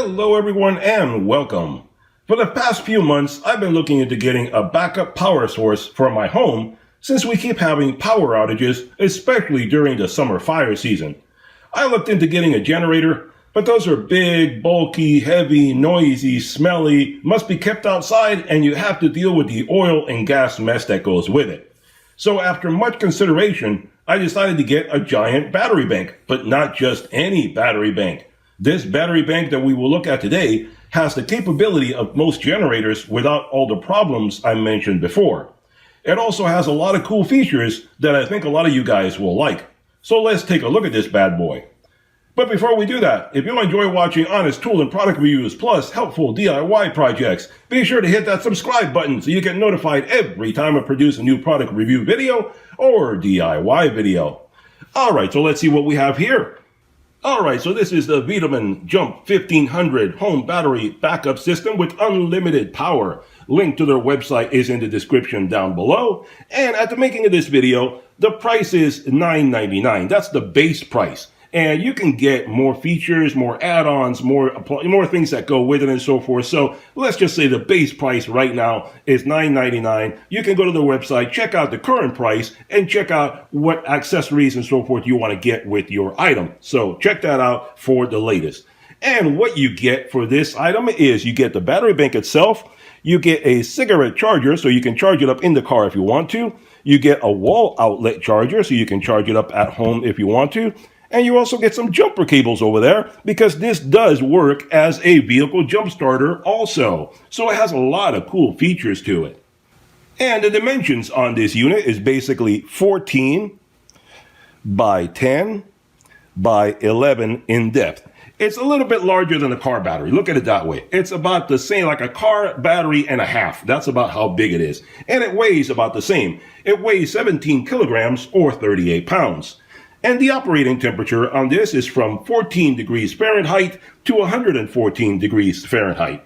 Hello everyone and welcome. For the past few months, I've been looking into getting a backup power source for my home since we keep having power outages, especially during the summer fire season. I looked into getting a generator, but those are big, bulky, heavy, noisy, smelly, must be kept outside, and you have to deal with the oil and gas mess that goes with it. So after much consideration, I decided to get a giant battery bank, but not just any battery bank. This battery bank that we will look at today has the capability of most generators without all the problems I mentioned before. It also has a lot of cool features that I think a lot of you guys will like. So let's take a look at this bad boy. But before we do that, if you enjoy watching honest tool and product reviews plus helpful DIY projects, be sure to hit that subscribe button so you get notified every time I produce a new product review video or DIY video. Alright, so let's see what we have here. Alright, so this is the Vtoman Jump 1500 home battery backup system with unlimited power. Link to their website is in the description down below. And at the making of this video, the price is $9.99. That's the base price. And you can get more features, more add-ons, more things that go with it and so forth. So let's just say the base price right now is $9.99. You can go to the website, check out the current price, and check out what accessories and so forth you want to get with your item. So check that out for the latest. And what you get for this item is you get the battery bank itself. You get a cigarette charger, so you can charge it up in the car if you want to. You get a wall outlet charger, so you can charge it up at home if you want to. And you also get some jumper cables over there because this does work as a vehicle jump starter also. So it has a lot of cool features to it. And the dimensions on this unit is basically 14 by 10 by 11 in depth. It's a little bit larger than a car battery. Look at it that way. It's about the same, like a car battery and a half. That's about how big it is. And it weighs about the same. It weighs 17 kilograms or 38 pounds. And the operating temperature on this is from 14 degrees Fahrenheit to 114 degrees Fahrenheit.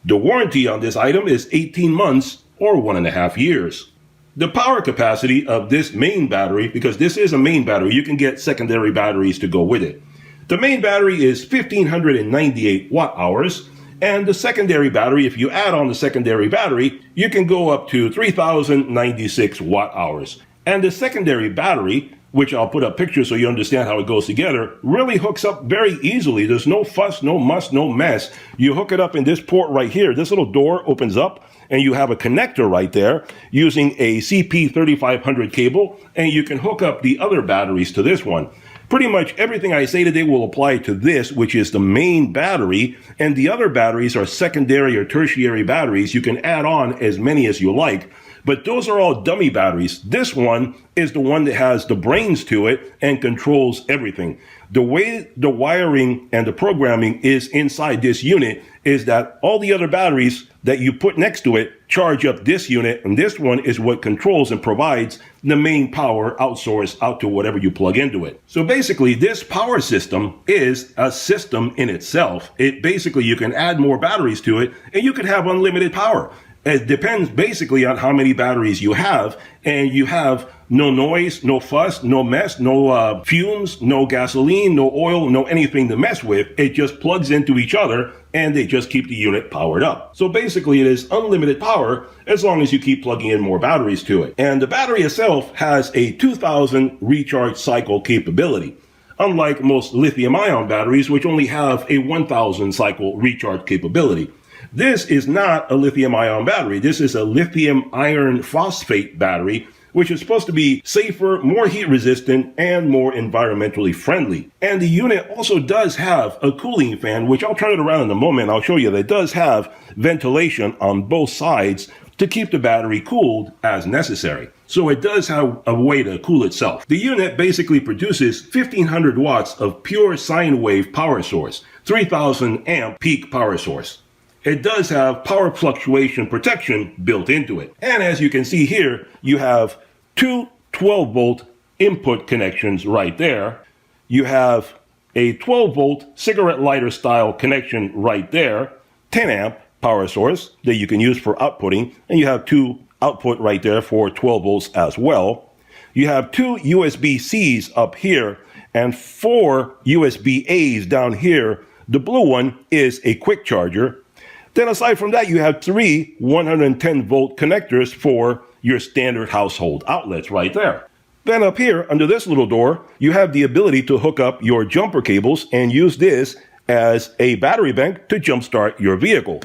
The warranty on this item is 18 months or 1.5 years. The power capacity of this main battery, because this is a main battery, you can get secondary batteries to go with it. The main battery is 1598 watt hours, and the secondary battery, if you add on the secondary battery, you can go up to 3096 watt hours. And the secondary battery, which I'll put up pictures so you understand how it goes together, really hooks up very easily. There's no fuss, no muss, no mess. You hook it up in this port right here. This little door opens up and you have a connector right there using a CP3500 cable, and you can hook up the other batteries to this one. Pretty much everything I say today will apply to this, which is the main battery, and the other batteries are secondary or tertiary batteries. You can add on as many as you like. But those are all dummy batteries. This one is the one that has the brains to it and controls everything. The way the wiring and the programming is inside this unit is that all the other batteries that you put next to it charge up this unit, and this one is what controls and provides the main power outsourced out to whatever you plug into it. So basically, this power system is a system in itself. Basically, you can add more batteries to it, and you can have unlimited power. It depends basically on how many batteries you have, and you have no noise, no fuss, no mess, no fumes, no gasoline, no oil, no anything to mess with. It just plugs into each other and they just keep the unit powered up. So basically it is unlimited power as long as you keep plugging in more batteries to it. And the battery itself has a 2000 recharge cycle capability, unlike most lithium-ion batteries, which only have a 1000 cycle recharge capability. This is not a lithium-ion battery. This is a lithium iron phosphate battery, which is supposed to be safer, more heat-resistant, and more environmentally friendly. And the unit also does have a cooling fan, which I'll turn it around in a moment. I'll show you that it does have ventilation on both sides to keep the battery cooled as necessary. So it does have a way to cool itself. The unit basically produces 1500 watts of pure sine wave power source, 3000 amp peak power source. It does have power fluctuation protection built into it. And as you can see here, you have two 12-volt input connections right there. You have a 12-volt cigarette lighter style connection right there, 10 amp power source that you can use for outputting, and you have two output right there for 12 volts as well. You have two USB-Cs up here and four USB-As down here The blue one is a quick charger. Then aside from that, you have 3 110-volt connectors for your standard household outlets right there. Then up here, under this little door, you have the ability to hook up your jumper cables and use this as a battery bank to jumpstart your vehicle.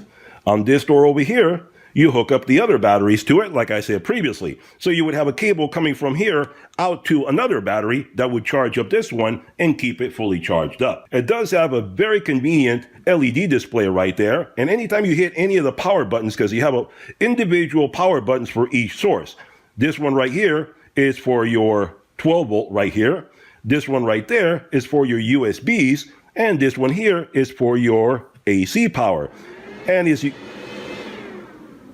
On this door over here, you hook up the other batteries to it, like I said previously. So you would have a cable coming from here out to another battery that would charge up this one and keep it fully charged up. It does have a very convenient LED display right there. And anytime you hit any of the power buttons, because you have individual power buttons for each source. This one right here is for your 12 volt right here. This one right there is for your USBs. And this one here is for your AC power. And as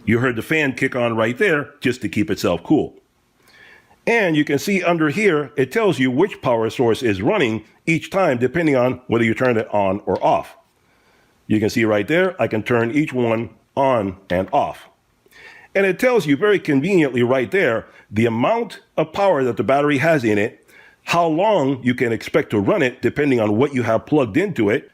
you heard the fan kick on right there just to keep itself cool. And you can see under here, it tells you which power source is running each time, depending on whether you turn it on or off. You can see right there, I can turn each one on and off. And it tells you very conveniently right there, the amount of power that the battery has in it, how long you can expect to run it, depending on what you have plugged into it,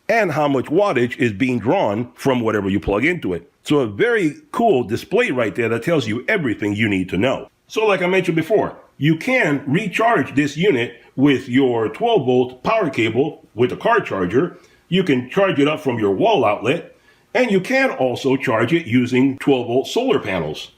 and how much wattage is being drawn from whatever you plug into it. So a very cool display right there that tells you everything you need to know. So like I mentioned before, you can recharge this unit with your 12 volt power cable with a car charger. You can charge it up from your wall outlet, and you can also charge it using 12 volt solar panels,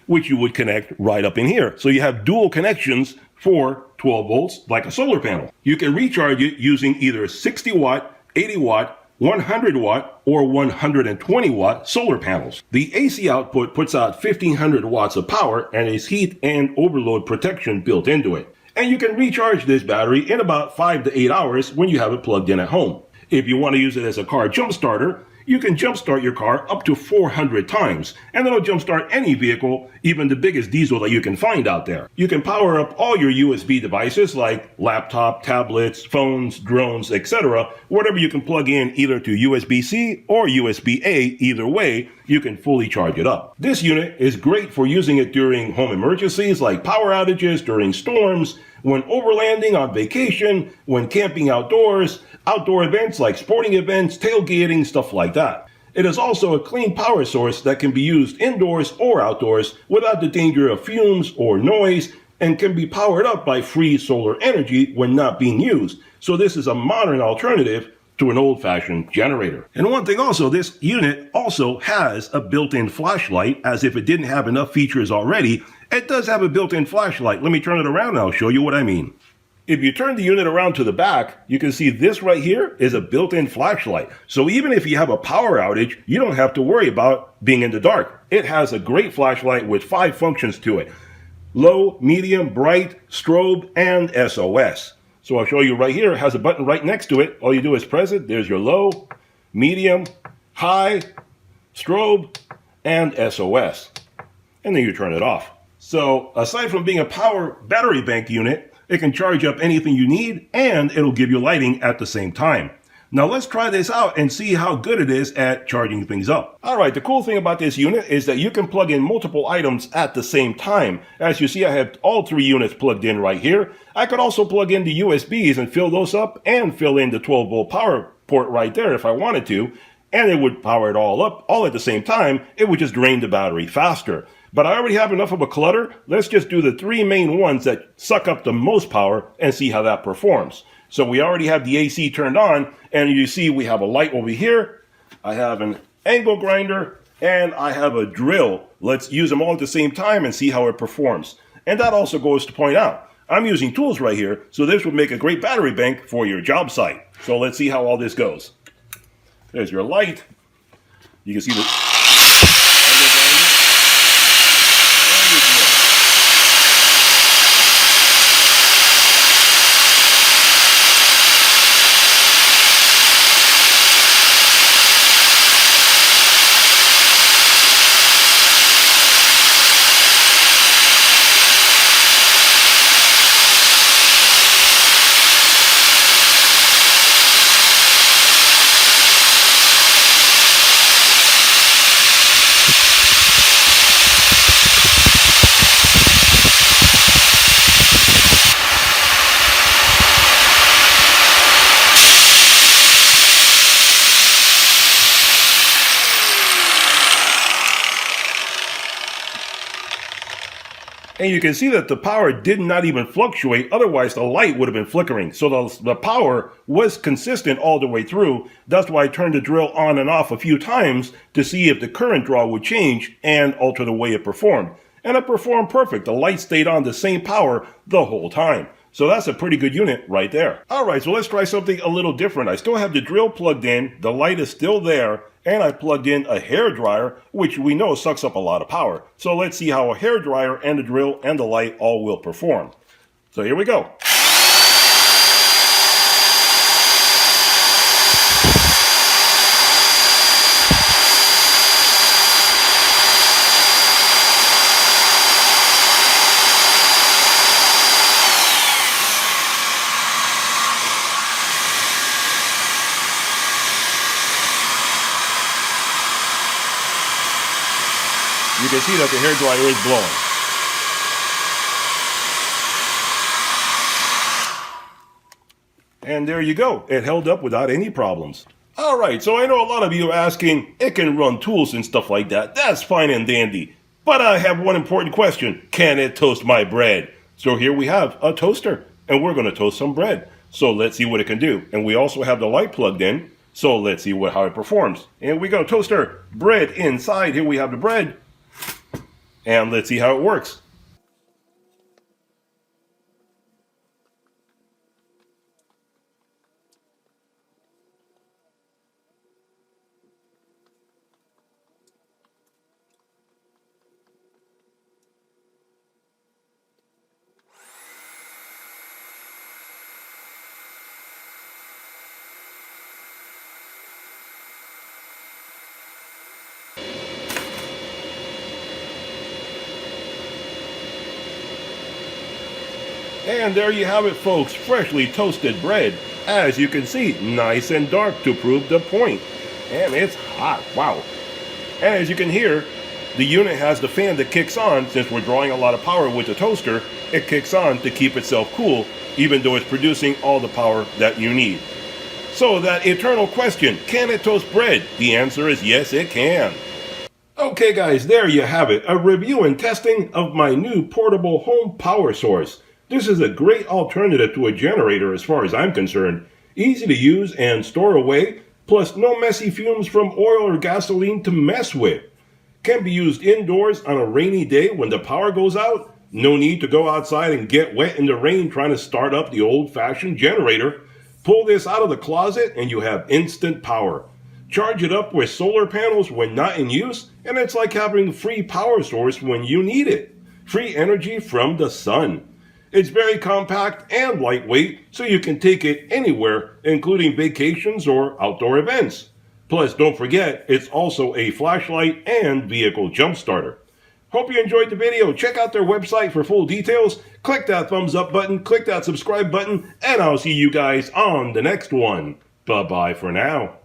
which you would connect right up in here. So you have dual connections for 12 volts like a solar panel. You can recharge it using either 60 watt, 80 watt, 100 watt, or 120 watt solar panels. The AC output puts out 1500 watts of power and is heat and overload protection built into it. And you can recharge this battery in about 5 to 8 hours when you have it plugged in at home. If you want to use it as a car jump starter, you can jumpstart your car up to 400 times, and it'll jumpstart any vehicle, even the biggest diesel that you can find out there. You can power up all your USB devices like laptop, tablets, phones, drones, etc. Whatever you can plug in either to USB-C or USB-A, either way, you can fully charge it up. This unit is great for using it during home emergencies like power outages, during storms, when overlanding on vacation, when camping outdoors, outdoor events like sporting events, tailgating, stuff like that. It is also a clean power source that can be used indoors or outdoors without the danger of fumes or noise, and can be powered up by free solar energy when not being used. So this is a modern alternative to an old-fashioned generator. And one thing also, this unit also has a built-in flashlight, as if it didn't have enough features already. It does have a built-in flashlight. Let me turn it around and I'll show you what I mean. If you turn the unit around to the back, you can see this right here is a built-in flashlight. So even if you have a power outage, you don't have to worry about being in the dark. It has a great flashlight with 5 functions to it: low, medium, bright, strobe, and SOS. So I'll show you right here. It has a button right next to it. All you do is press it. There's your low, medium, high, strobe, and SOS. And then you turn it off. So aside from being a power battery bank unit, it can charge up anything you need, and it'll give you lighting at the same time. Now let's try this out and see how good it is at charging things up. Alright, the cool thing about this unit is that you can plug in multiple items at the same time. As you see, I have all 3 units plugged in right here. I could also plug in the USBs and fill those up, and fill in the 12 volt power port right there if I wanted to, and it would power it all up all at the same time. It would just drain the battery faster. But I already have enough of a clutter. Let's just do the 3 main ones that suck up the most power and see how that performs. So we already have the AC turned on, and you see we have a light over here. I have an angle grinder, and I have a drill. Let's use them all at the same time and see how it performs. And that also goes to point out, I'm using tools right here, so this would make a great battery bank for your job site. So let's see how all this goes. There's your light. You can see the And you can see that the power did not even fluctuate, otherwise the light would have been flickering. So the power was consistent all the way through. That's why I turned the drill on and off a few times to see if the current draw would change and alter the way it performed. And it performed perfect. The light stayed on the same power the whole time. So that's a pretty good unit right there. Alright, so let's try something a little different. I still have the drill plugged in, the light is still there, and I plugged in a hair dryer, which we know sucks up a lot of power. So let's see how a hair dryer and the drill and the light all will perform. So here we go. You can see that the hair dryer is blowing. And there you go. It held up without any problems. Alright, so I know a lot of you are asking, it can run tools and stuff like that. That's fine and dandy. But I have one important question. Can it toast my bread? So here we have a toaster, and we're going to toast some bread. So let's see what it can do. And we also have the light plugged in. So let's see how it performs. And we go, toaster, bread inside. Here we have the bread. And let's see how it works. And there you have it, folks, freshly toasted bread. As you can see, nice and dark to prove the point. And it's hot, wow. And as you can hear, the unit has the fan that kicks on. Since we're drawing a lot of power with the toaster, it kicks on to keep itself cool, even though it's producing all the power that you need. So that eternal question, can it toast bread? The answer is yes, it can. Okay guys, there you have it, a review and testing of my new portable home power source. This is a great alternative to a generator as far as I'm concerned. Easy to use and store away, plus no messy fumes from oil or gasoline to mess with. Can be used indoors on a rainy day when the power goes out. No need to go outside and get wet in the rain trying to start up the old-fashioned generator. Pull this out of the closet and you have instant power. Charge it up with solar panels when not in use, and it's like having a free power source when you need it. Free energy from the sun. It's very compact and lightweight, so you can take it anywhere, including vacations or outdoor events. Plus, don't forget, it's also a flashlight and vehicle jump starter. Hope you enjoyed the video. Check out their website for full details. Click that thumbs up button, click that subscribe button, and I'll see you guys on the next one. Bye-bye for now.